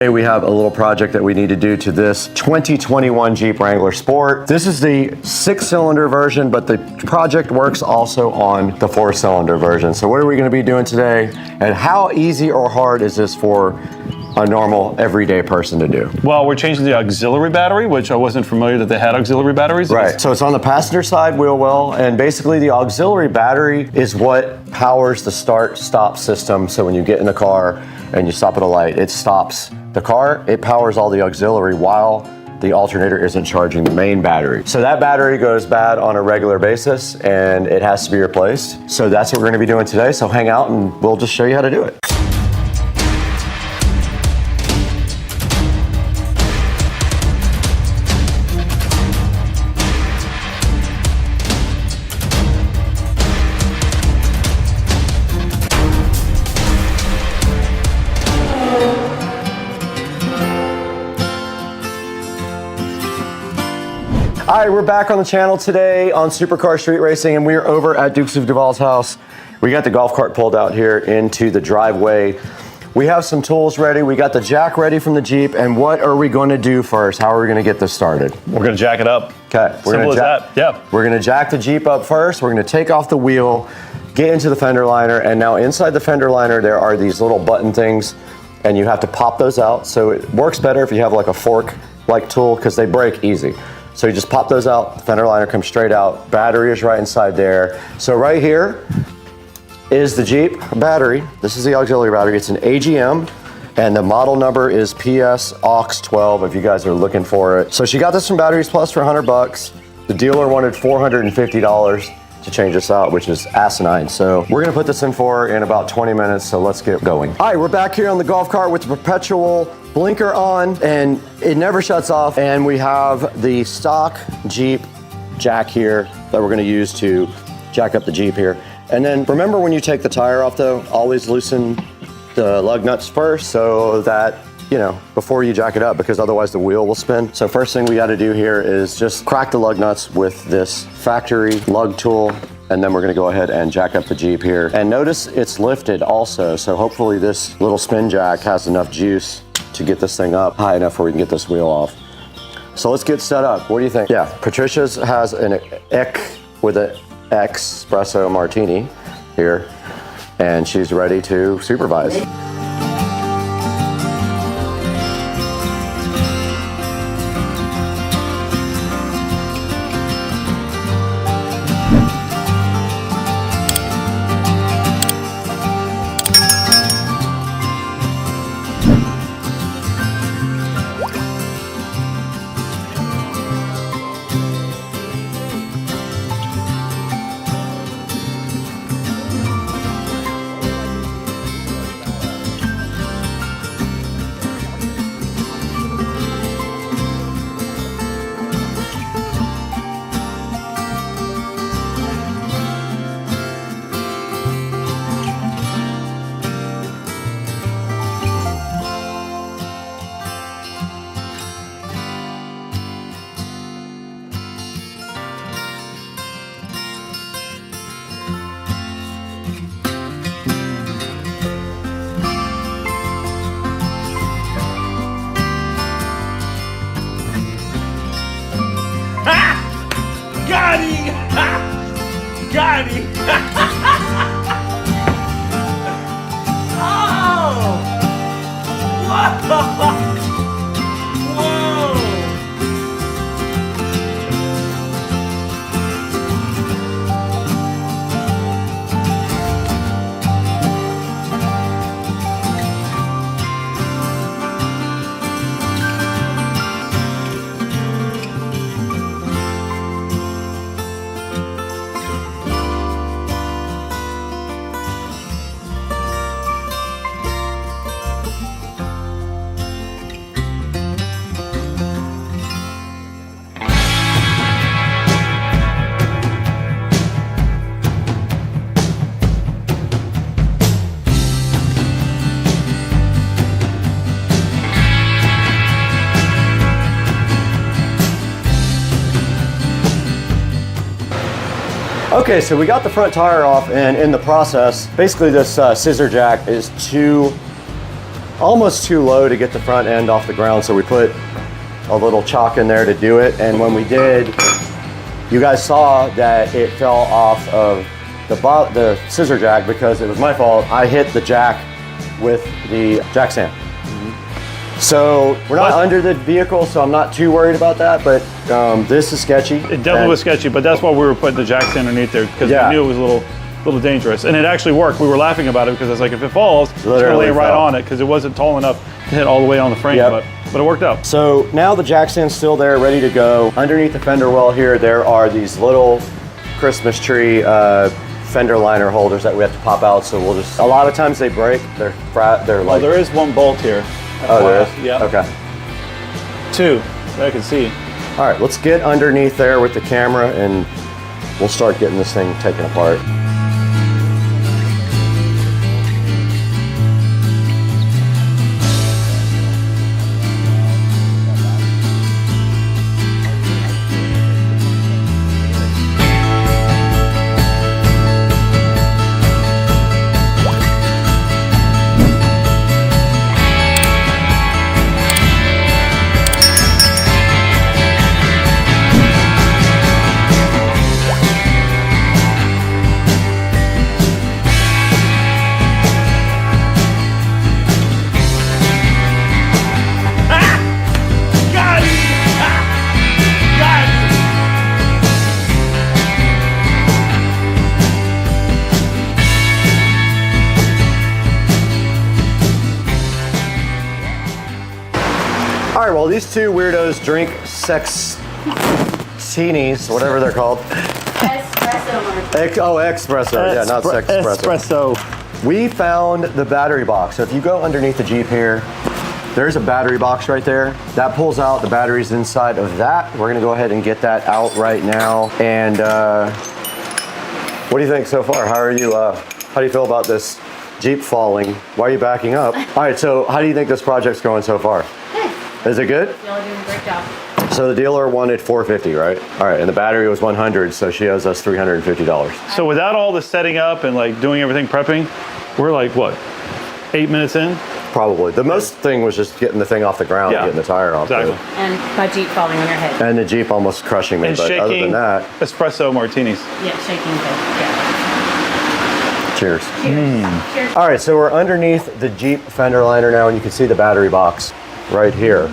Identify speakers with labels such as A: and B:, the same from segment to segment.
A: Today we have a little project that we need to do to this 2021 Jeep Wrangler Sport. This is the 6-cylinder version, but the project works also on the 4-cylinder version. So what are we going to be doing today, and how easy or hard is this for a normal everyday person to do?
B: Well, we're changing the auxiliary battery, which I wasn't familiar that they had auxiliary batteries.
A: Right, so it's on the passenger side wheel well, and basically the auxiliary battery is what powers the start-stop system. So when you get in the car and you stop at a light, it stops the car. It powers all the auxiliary while the alternator isn't charging the main battery. So that battery goes bad on a regular basis and it has to be replaced. So that's what we're gonna be doing today. So hang out and we'll just show you how to do it. All right, we're back on the channel today on Supercar Street Racing, and we are over at Dukes of Duval's house. We got the golf cart pulled out here into the driveway. We have some tools ready. We got the jack ready from the Jeep, and what are we going to do first? How are we going to get this started?
B: We're going to jack it up.
A: Okay.
B: Simple as that, yeah.
A: We're going to jack the Jeep up first. We're going to take off the wheel, get into the fender liner, and now inside the fender liner there are these little button things, and you have to pop those out. So it works better if you have like a fork-like tool because they break easy. So you just pop those out, the fender liner comes straight out, battery is right inside there. So right here is the Jeep battery. This is the auxiliary battery. It's an AGM, and the model number is PS AUX 12 if you guys are looking for it. So she got this from Batteries Plus for 100 bucks. The dealer wanted $450 to change this out, which is asinine. So we're gonna put this in for her in about 20 minutes, so let's get going. All right, we're back here on the golf cart with the perpetual blinker on, and it never shuts off. And we have the stock Jeep jack here that we're gonna use to jack up the Jeep here. And then remember, when you take the tire off though, always loosen the lug nuts first so that, you know, before you jack it up, because otherwise the wheel will spin. So first thing we gotta do here is just crack the lug nuts with this factory lug tool, and then we're gonna go ahead and jack up the Jeep here. And notice it's lifted also, so hopefully this little spin jack has enough juice to get this thing up high enough where we can get this wheel off. So let's get set up. What do you think? Yeah, Patricia's has an EC with an espresso martini here, and she's ready to supervise.
C: Got him! Oh! Whoa!
A: Okay, so we got the front tire off, and in the process, basically this scissor jack is too almost too low to get the front end off the ground, so we put a little chalk in there to do it. And when we did, you guys saw that it fell off of the scissor jack because it was my fault. I hit the jack with the jack stand. So we're not under the vehicle, so I'm not too worried about that, but this is sketchy.
B: It definitely was sketchy, but that's why we were putting the jack stand underneath there, because we knew it was a little dangerous. And it actually worked. We were laughing about it because I was like, if it falls, it's gonna lay right on it, because it wasn't tall enough to hit all the way on the frame, but it worked out.
A: So now the jack stand's still there, ready to go. Underneath the fender well here, there are these little Christmas tree fender liner holders that we have to pop out, so we'll just, a lot of times they break, they're like...
B: there is one bolt here.
A: Oh, there is?
B: Yeah.
A: Okay.
B: 2 that I can see.
A: All right, let's get underneath there with the camera and we'll start getting this thing taken apart. All right, well, these two weirdos drink sextinis, whatever they're called.
C: Espresso.
A: Espresso. Yeah, not sex espresso. We found the battery box. So if you go underneath the Jeep here, there's a battery box right there. That pulls out the batteries inside of that. We're gonna go ahead and get that out right now. And what do you think so far? How do you feel about this Jeep falling? Why are you backing up? All right, so how do you think this project's going so far? Is it good?
C: Y'all are doing a great job.
A: So the dealer wanted $450, right? All right, and the battery was $100, so she owes us $350.
B: So without all the setting up and like doing everything, prepping, we're like, what, 8 minutes in?
A: Probably. The most thing was just getting the thing off the ground, getting the tire off.
B: Exactly.
C: And my Jeep falling on your head.
A: And the Jeep almost crushing me,
B: And
A: but
B: shaking
A: other than that.
B: espresso martinis.
C: Yeah, shaking the
A: Cheers.
C: Cheers. Cheers.
A: All right, so we're underneath the Jeep fender liner now, and you can see the battery box right here.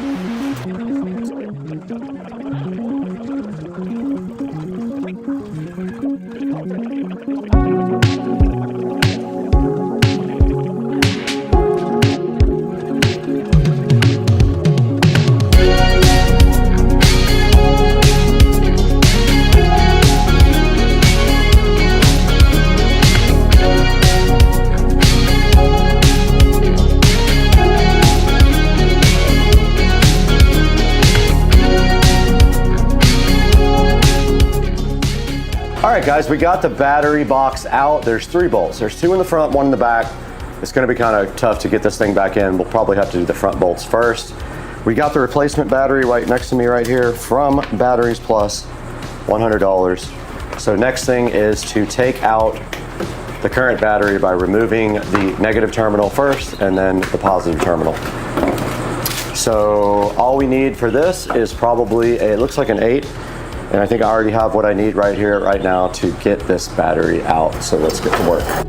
A: All right, guys, we got the battery box out. There's 3 bolts. There's 2 in the front, 1 in the back. It's gonna be kind of tough to get this thing back in. We'll probably have to do the front bolts first. We got the replacement battery right next to me right here from Batteries Plus, $100. So next thing is to take out the current battery by removing the negative terminal first and then the positive terminal. So all we need for this is probably, it looks like an 8. And I think I already have what I need right here, right now to get this battery out. So let's get to work.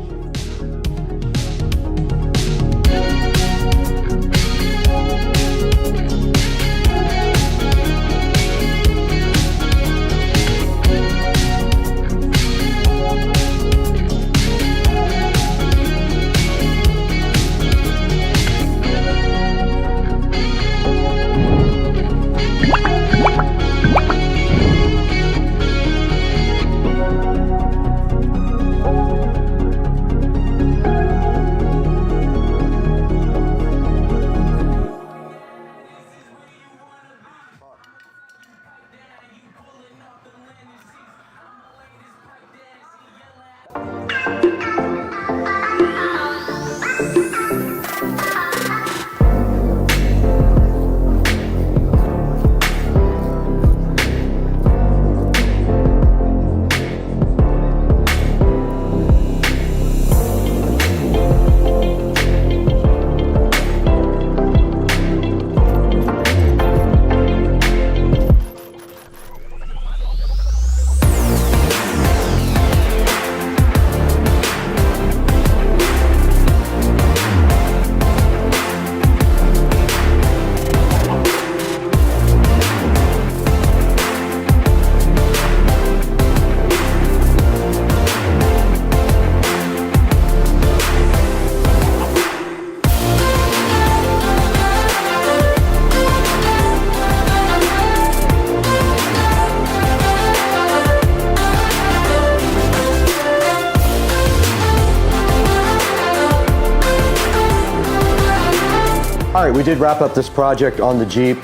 A: we did wrap up this project on the Jeep.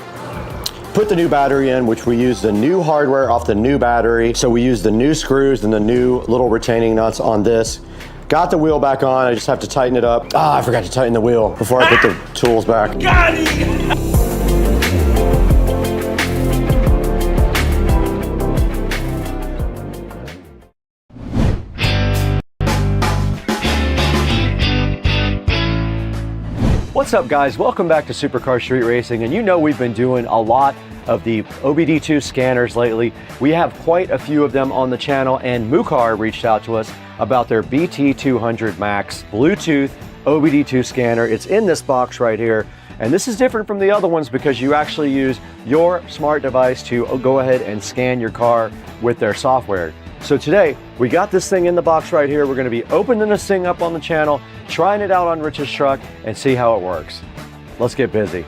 A: Put the new battery in, which we used the new hardware off the new battery. So we used the new screws and the new little retaining nuts on this. Got the wheel back on, I just have to tighten it up. I forgot to tighten the wheel before I put the tools back.
D: Got it!
A: What's up guys, welcome back to Supercar Street Racing, and you know we've been doing a lot of the OBD2 scanners lately. We have quite a few of them on the channel, and Mucar reached out to us about their BT200 Max Bluetooth OBD2 scanner. It's in this box right here, and this is different from the other ones because you actually use your smart device to go ahead and scan your car with their software. So today, we got this thing in the box right here. We're gonna be opening this thing up on the channel, trying it out on Rich's truck, and see how it works. Let's get busy.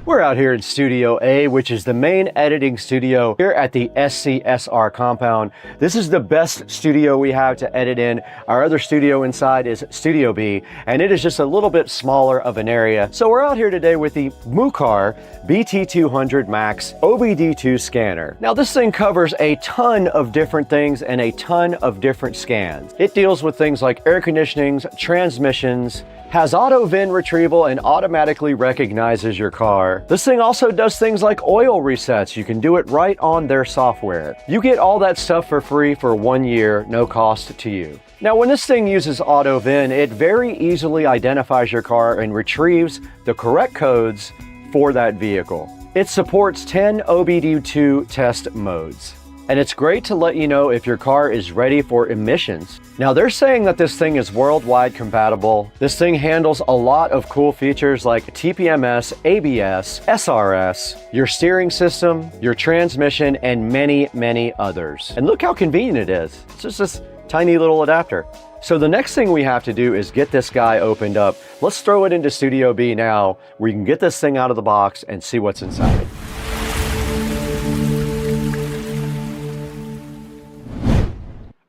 A: We're out here in Studio A, which is the main editing studio here at the SCSR compound. This is the best studio we have to edit in. Our other studio inside is Studio B, and it is just a little bit smaller of an area. So we're out here today with the Mucar BT200 Max OBD2 scanner. Now this thing covers a ton of different things and a ton of different scans. It deals with things like air conditionings, transmissions, has auto VIN retrieval, and automatically recognizes your car. This thing also does things like oil resets. You can do it right on their software. You get all that stuff for free for 1 year, no cost to you. Now, when this thing uses auto VIN, it very easily identifies your car and retrieves the correct codes for that vehicle. It supports 10 OBD2 test modes. And it's great to let you know if your car is ready for emissions. Now they're saying that this thing is worldwide compatible. This thing handles a lot of cool features like TPMS, ABS, SRS, your steering system, your transmission, and many, many others. And look how convenient it is. It's just this tiny little adapter. So the next thing we have to do is get this guy opened up. Let's throw it into Studio B now, where you can get this thing out of the box and see what's inside.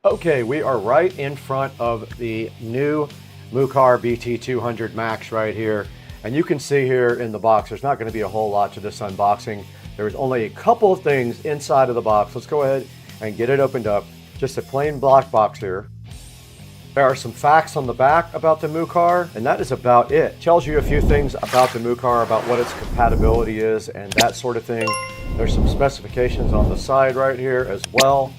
A: Okay, we are right in front of the new Mucar BT200 Max right here. And you can see here in the box, there's not gonna be a whole lot to this unboxing. There's only a couple of things inside of the box. Let's go ahead and get it opened up. Just a plain black box here. There are some facts on the back about the Mucar, and that is about it. It tells you a few things about the Mucar, about what its compatibility is and that sort of thing. There's some specifications on the side right here as well.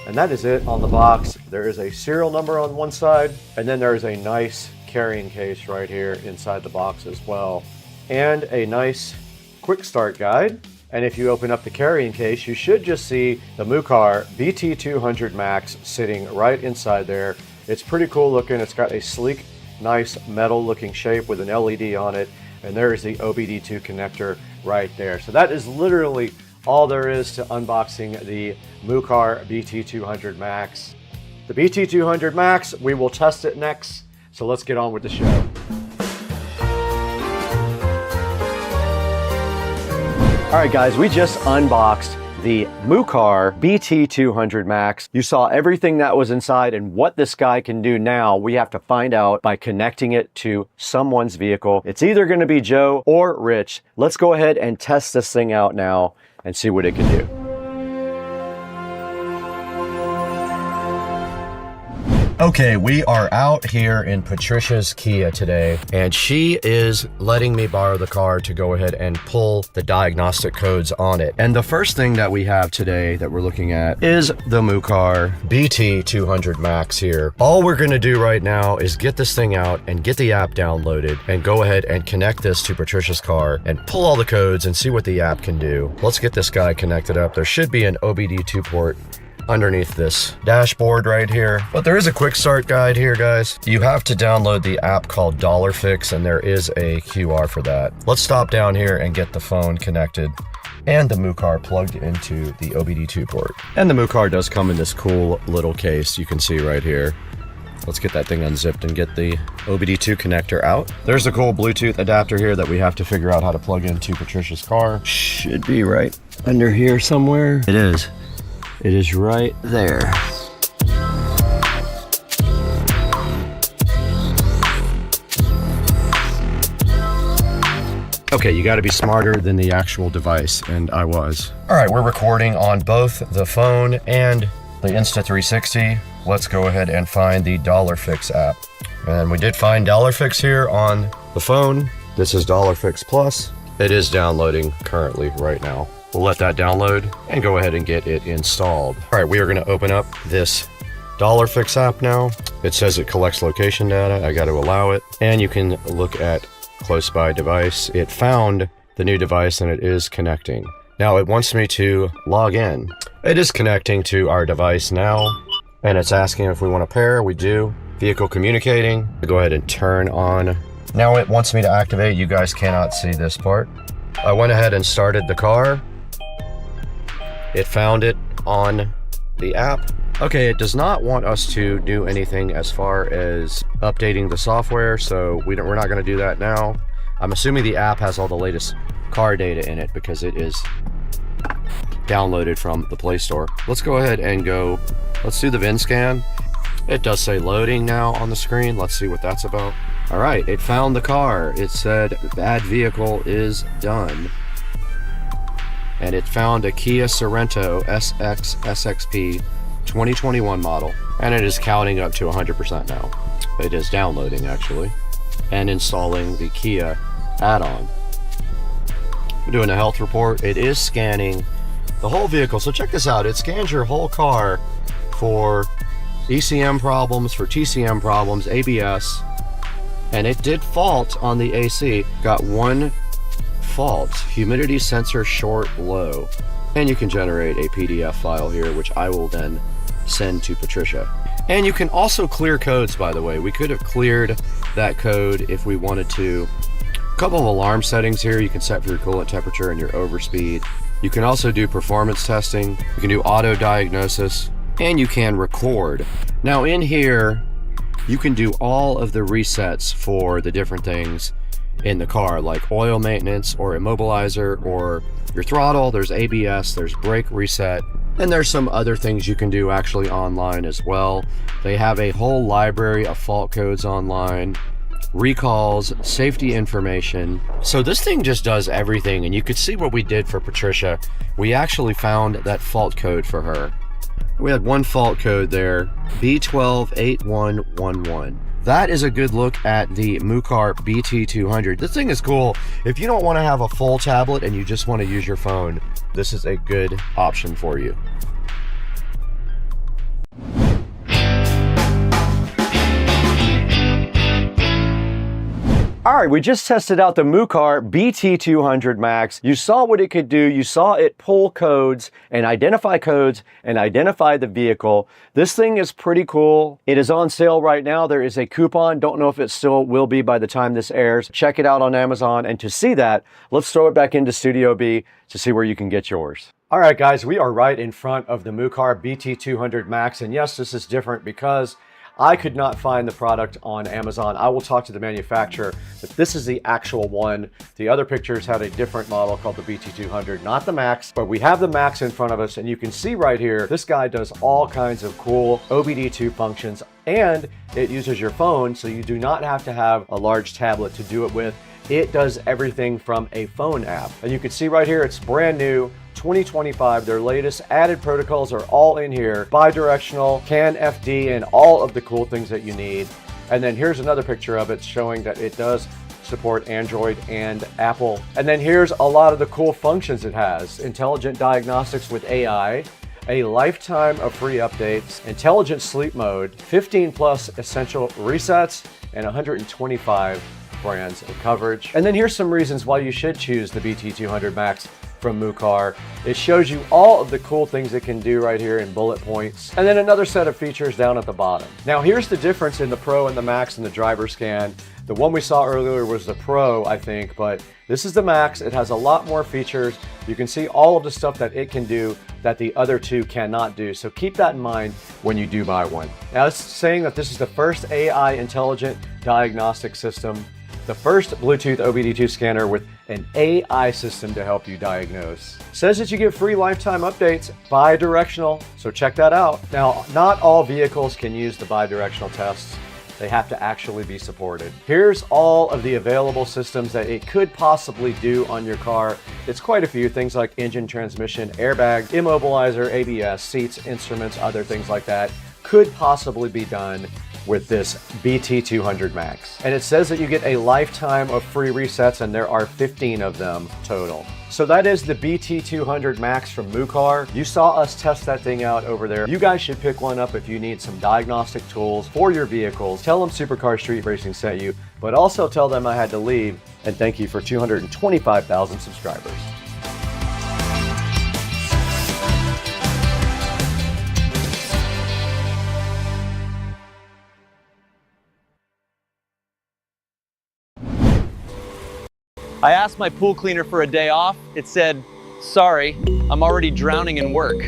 A: And that is it on the box. There is a serial number on one side, and then there is a nice carrying case right here inside the box as well. And a nice quick start guide. And if you open up the carrying case, you should just see the Mucar BT200 Max sitting right inside there. It's pretty cool looking. It's got a sleek, nice metal looking shape with an LED on it. And there is the OBD2 connector right there. So that is literally all there is to unboxing the Mucar BT200 Max. The BT200 Max, we will test it next, so let's get on with the show. All right guys, we just unboxed the Mucar BT200 Max. You saw everything that was inside, and what this guy can do now, we have to find out by connecting it to someone's vehicle. It's either gonna be Joe or Rich. Let's go ahead and test this thing out now and see what it can do. Okay, we are out here in Patricia's Kia today, and she is letting me borrow the car to go ahead and pull the diagnostic codes on it. And the first thing that we have today that we're looking at is the Mucar BT200 Max here. All we're gonna do right now is get this thing out and get the app downloaded and go ahead and connect this to Patricia's car and pull all the codes and see what the app can do. Let's get this guy connected up. There should be an OBD2 port underneath this dashboard right here. But there is a quick start guide here, guys. You have to download the app called $Fix, and there is a QR for that. Let's stop down here and get the phone connected and the MUCAR plugged into the OBD2 port. And the MUCAR does come in this cool little case you can see right here. Let's get that thing unzipped and get the OBD2 connector out. There's a cool Bluetooth adapter here that we have to figure out how to plug into Patricia's car. Should be right under here somewhere. It is. It is right there. Okay, you gotta be smarter than the actual device, and I was. All right, we're recording on both the phone and the Insta360. Let's go ahead and find the Fix app. And we did find Fix here on the phone. This is Fix Plus. It is downloading currently right now. We'll let that download and go ahead and get it installed. All right, we are gonna open up this Fix app now. It says it collects location data. I gotta allow it. And you can look at close by device. It found the new device and it is connecting. Now it wants me to log in. It is connecting to our device now, and it's asking if we want to pair. We do. Vehicle communicating. Go ahead and turn on. Now it wants me to activate. You guys cannot see this part. I went ahead and started the car. It found it on the app. Okay, it does not want us to do anything as far as updating the software, so we're not going to do that now. I'm assuming the app has all the latest car data in it because it is downloaded from the Play Store. Let's go ahead and go. Let's do the VIN scan. It does say loading now on the screen. Let's see what that's about. All right, it found the car. It said add vehicle is done. And it found a Kia Sorento SXP 2021 model, and it is counting up to 100% now. It is downloading actually and installing the Kia add-on. I'm doing a health report. It is scanning the whole vehicle. So check this out. It scans your whole car for ECM problems, for TCM problems, ABS, and it did fault on the AC. Got one fault, humidity sensor short low. And you can generate a PDF file here, which I will then send to Patricia. And you can also clear codes, by the way. We could have cleared that code if we wanted to. A couple of alarm settings here. You can set for your coolant temperature and your overspeed. You can also do performance testing. You can do auto diagnosis, and you can record. Now in here, you can do all of the resets for the different things in the car, like oil maintenance or immobilizer or your throttle. There's ABS, there's brake reset, and there's some other things you can do actually online as well. They have a whole library of fault codes online, recalls, safety information. So this thing just does everything, and you could see what we did for Patricia. We actually found that fault code for her. We had one fault code there, B128111. That is a good look at the MUCAR BT200. This thing is cool. If you don't want to have a full tablet and you just want to use your phone, this is a good option for you. All right, we just tested out the MUCAR BT200 Max. You saw what it could do. You saw it pull codes and identify the vehicle. This thing is pretty cool. It is on sale right now. There is a coupon. Don't know if it still will be by the time this airs. Check it out on Amazon. And to see that, let's throw it back into Studio B to see where you can get yours. All right, guys, we are right in front of the MUCAR BT200 Max. And yes, this is different because I could not find the product on Amazon. I will talk to the manufacturer, but this is the actual one. The other pictures had a different model called the BT200, not the Max, but we have the Max in front of us, and you can see right here, this guy does all kinds of cool OBD2 functions, and it uses your phone, so you do not have to have a large tablet to do it with. It does everything from a phone app. And you can see right here, it's brand new. 2025, their latest added protocols are all in here. Bi-directional, CAN FD, and all of the cool things that you need. And then here's another picture of it showing that it does support Android and Apple. And then here's a lot of the cool functions it has. Intelligent diagnostics with AI, a lifetime of free updates, intelligent sleep mode, 15 plus essential resets, and 125 brands of coverage. And then here's some reasons why you should choose the BT200 Max. from Mucar. It shows you all of the cool things it can do right here in bullet points, and then another set of features down at the bottom. Now here's the difference in the Pro and the Max and the driver scan. The one we saw earlier was the Pro, I think, but this is the Max. It has a lot more features. You can see all of the stuff that it can do that the other two cannot do. So keep that in mind when you do buy one. Now it's saying that this is the first AI intelligent diagnostic system, the first Bluetooth OBD2 scanner with an AI system to help you diagnose. Says that you get free lifetime updates, bi-directional, so check that out. Now, not all vehicles can use the bi-directional tests. They have to actually be supported. Here's all of the available systems that it could possibly do on your car. It's quite a few things like engine, transmission, airbag, immobilizer, ABS, seats, instruments, other things like that could possibly be done with this BT200 Max. And it says that you get a lifetime of free resets, and there are 15 of them total. So that is the BT200 Max from Mucar. You saw us test that thing out over there. You guys should pick one up if you need some diagnostic tools for your vehicles. Tell them Supercar Street Racing sent you, but also tell them I had to leave, and thank you for 225,000 subscribers.
D: I asked my pool cleaner for a day off. It said, sorry, I'm already drowning in work.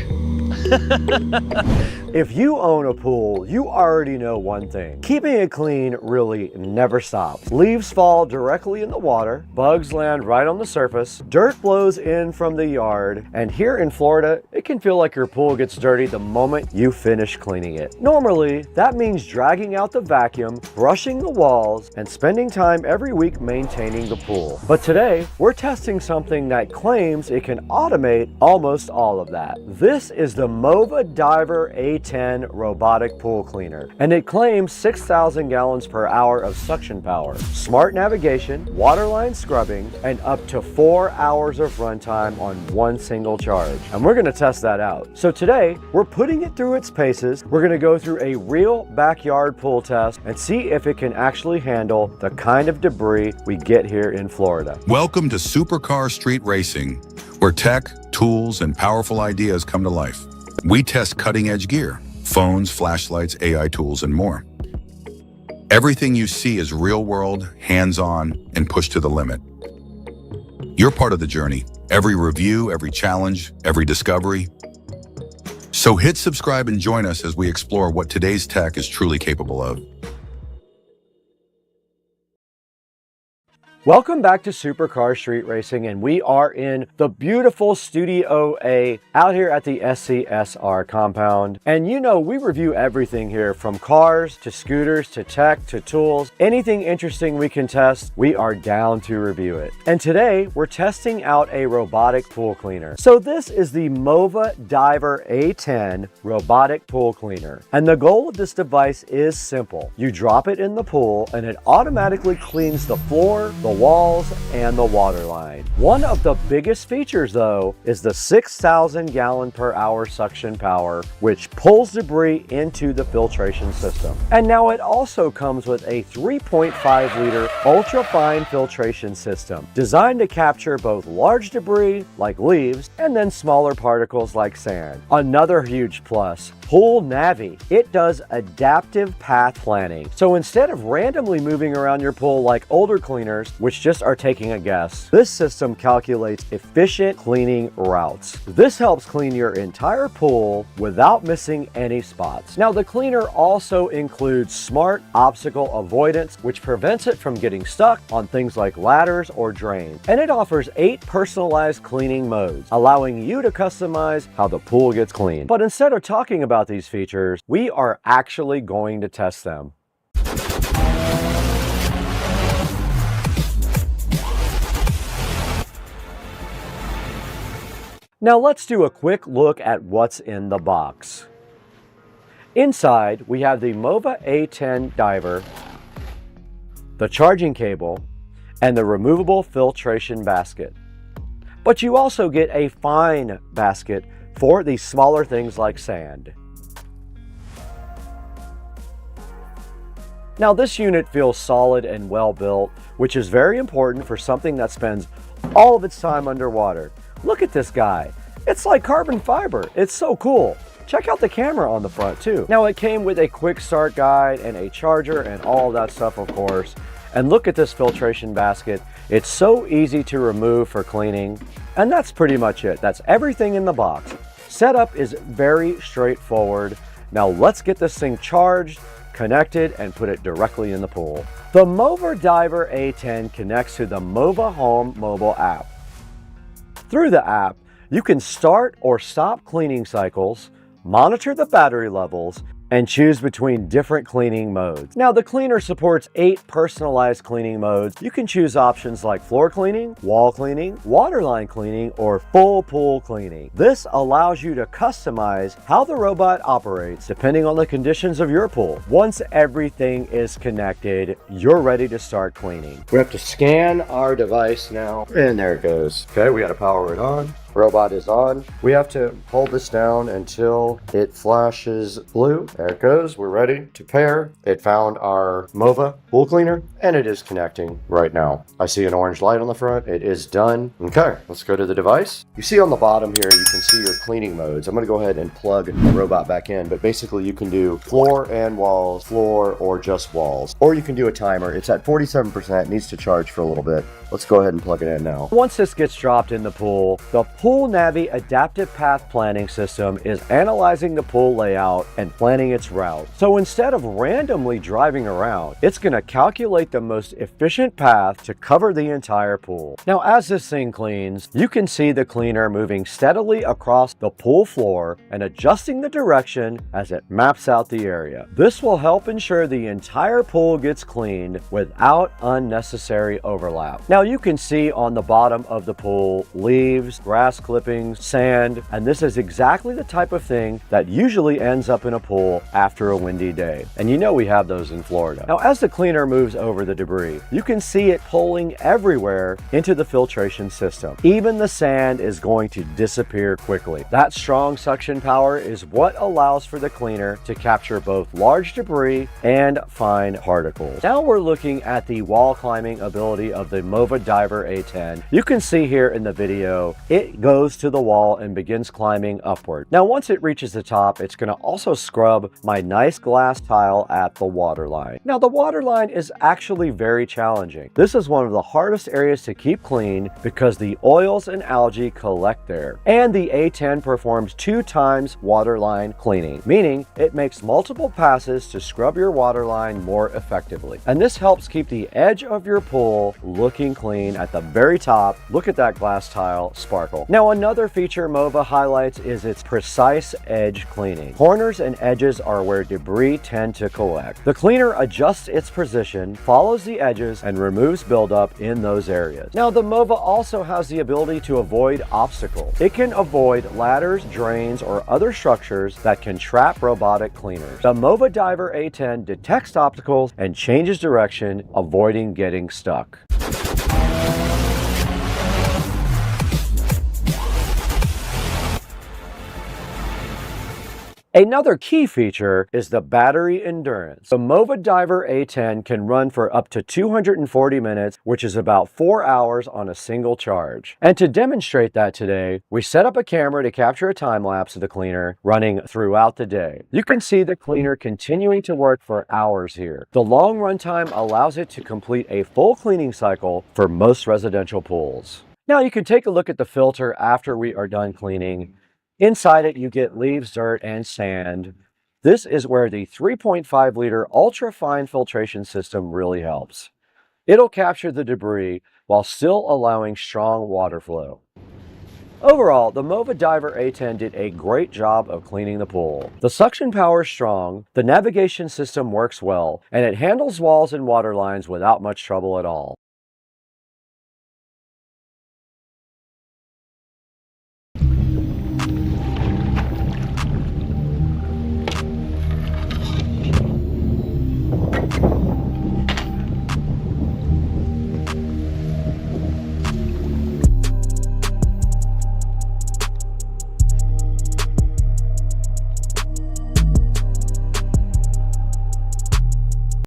A: If you own a pool, you already know one thing. Keeping it clean really never stops. Leaves fall directly in the water, bugs land right on the surface, dirt blows in from the yard, and here in Florida, it can feel like your pool gets dirty the moment you finish cleaning it. Normally, that means dragging out the vacuum, brushing the walls, and spending time every week maintaining the pool. But today, we're testing something that claims it can automate almost all of that. This is the MOVA Diver A10 robotic pool cleaner, and it claims 6,000 gallons per hour of suction power, smart navigation, waterline scrubbing, and up to 4 hours of runtime on one single charge. And we're gonna test that out. So today, we're putting it through its paces. We're gonna go through a real backyard pool test and see if it can actually handle the kind of debris we get here in Florida.
E: Welcome to Supercar Street Racing, where tech, tools, and powerful ideas come to life. We test cutting-edge gear, phones, flashlights, AI tools, and more. Everything you see is real-world, hands-on, and pushed to the limit. You're part of the journey. Every review, every challenge, every discovery. So hit subscribe and join us as we explore what today's tech is truly capable of.
A: Welcome back to Supercar Street Racing, and we are in the beautiful Studio A out here at the SCSR compound. And you know, we review everything here, from cars to scooters to tech to tools. Anything interesting we can test, we are down to review it. And today we're testing out a robotic pool cleaner. So this is the MOVA Diver A10 robotic pool cleaner. And the goal of this device is simple. You drop it in the pool and it automatically cleans the floor, the walls, and the water line. One of the biggest features though is the 6,000 gallon per hour suction power, which pulls debris into the filtration system. And now it also comes with a 3.5 liter ultra fine filtration system designed to capture both large debris like leaves and then smaller particles like sand. Another huge plus, Pool Navi. It does adaptive path planning. So instead of randomly moving around your pool like older cleaners, which just are taking a guess, this system calculates efficient cleaning routes. This helps clean your entire pool without missing any spots. Now, the cleaner also includes smart obstacle avoidance, which prevents it from getting stuck on things like ladders or drains. And it offers 8 personalized cleaning modes, allowing you to customize how the pool gets cleaned. But instead of talking about these features, we are actually going to test them. Now let's do a quick look at what's in the box. Inside, we have the MOVA A10 diver, the charging cable, and the removable filtration basket. But you also get a fine basket for the smaller things like sand. Now this unit feels solid and well built, which is very important for something that spends all of its time underwater. Look at this guy. It's like carbon fiber. It's so cool. Check out the camera on the front too. Now it came with a quick start guide and a charger and all of that stuff, of course. And look at this filtration basket. It's so easy to remove for cleaning. And that's pretty much it. That's everything in the box. Setup is very straightforward. Now let's get this thing charged, connected, and put it directly in the pool. The Mova Diver A10 connects to the Mova Home mobile app. Through the app, you can start or stop cleaning cycles, monitor the battery levels, and choose between different cleaning modes. Now the cleaner supports 8 personalized cleaning modes. You can choose options like floor cleaning, wall cleaning, waterline cleaning, or full pool cleaning. This allows you to customize how the robot operates depending on the conditions of your pool. Once everything is connected, you're ready to start cleaning. We have to scan our device now, and there it goes. Okay, we got to power it on. Robot is on. We have to hold this down until it flashes blue. There it goes. We're ready to pair. It found our Mova pool cleaner and it is connecting right now. I see an orange light on the front. It is done. Okay, let's go to the device. You see on the bottom here, you can see your cleaning modes. I'm going to go ahead and plug the robot back in, but basically you can do floor and walls, floor or just walls, or you can do a timer. It's at 47%, needs to charge for a little bit. Let's go ahead and plug it in now. Once this gets dropped in the pool Navi Adaptive Path Planning System is analyzing the pool layout and planning its route. So instead of randomly driving around, it's going to calculate the most efficient path to cover the entire pool. Now, as this thing cleans, you can see the cleaner moving steadily across the pool floor and adjusting the direction as it maps out the area. This will help ensure the entire pool gets cleaned without unnecessary overlap. Now, you can see on the bottom of the pool leaves, grass clippings, sand, and this is exactly the type of thing that usually ends up in a pool after a windy day. And you know we have those in Florida. Now, as the cleaner moves over the debris, you can see it pulling everywhere into the filtration system. Even the sand is going to disappear quickly. That strong suction power is what allows for the cleaner to capture both large debris and fine particles. Now we're looking at the wall climbing ability of the Mova Diver A10. You can see here in the video, it goes to the wall and begins climbing upward. Now, once it reaches the top, it's going to also scrub my nice glass tile at the waterline. Now, the waterline is actually very challenging. This is one of the hardest areas to keep clean because the oils and algae collect there. And the A10 performs 2 times waterline cleaning, meaning it makes multiple passes to scrub your waterline more effectively. And this helps keep the edge of your pool looking clean at the very top. Look at that glass tile sparkle. Now, another feature Mova highlights is its precise edge cleaning. Corners and edges are where debris tend to collect. The cleaner adjusts its position, follows the edges, and removes buildup in those areas. Now, the Mova also has the ability to avoid obstacles. It can avoid ladders, drains, or other structures that can trap robotic cleaners. The Mova Diver A10 detects obstacles and changes direction, avoiding getting stuck. Another key feature is the battery endurance. The Mova Diver A10 can run for up to 240 minutes, which is about 4 hours on a single charge. And to demonstrate that today, we set up a camera to capture a time lapse of the cleaner running throughout the day. You can see the cleaner continuing to work for hours here. The long runtime allows it to complete a full cleaning cycle for most residential pools. Now you can take a look at the filter after we are done cleaning. Inside it, you get leaves, dirt, and sand. This is where the 3.5 liter ultra fine filtration system really helps. It'll capture the debris while still allowing strong water flow. Overall, the Mova Diver A10 did a great job of cleaning the pool. The suction power is strong, the navigation system works well, and it handles walls and water lines without much trouble at all.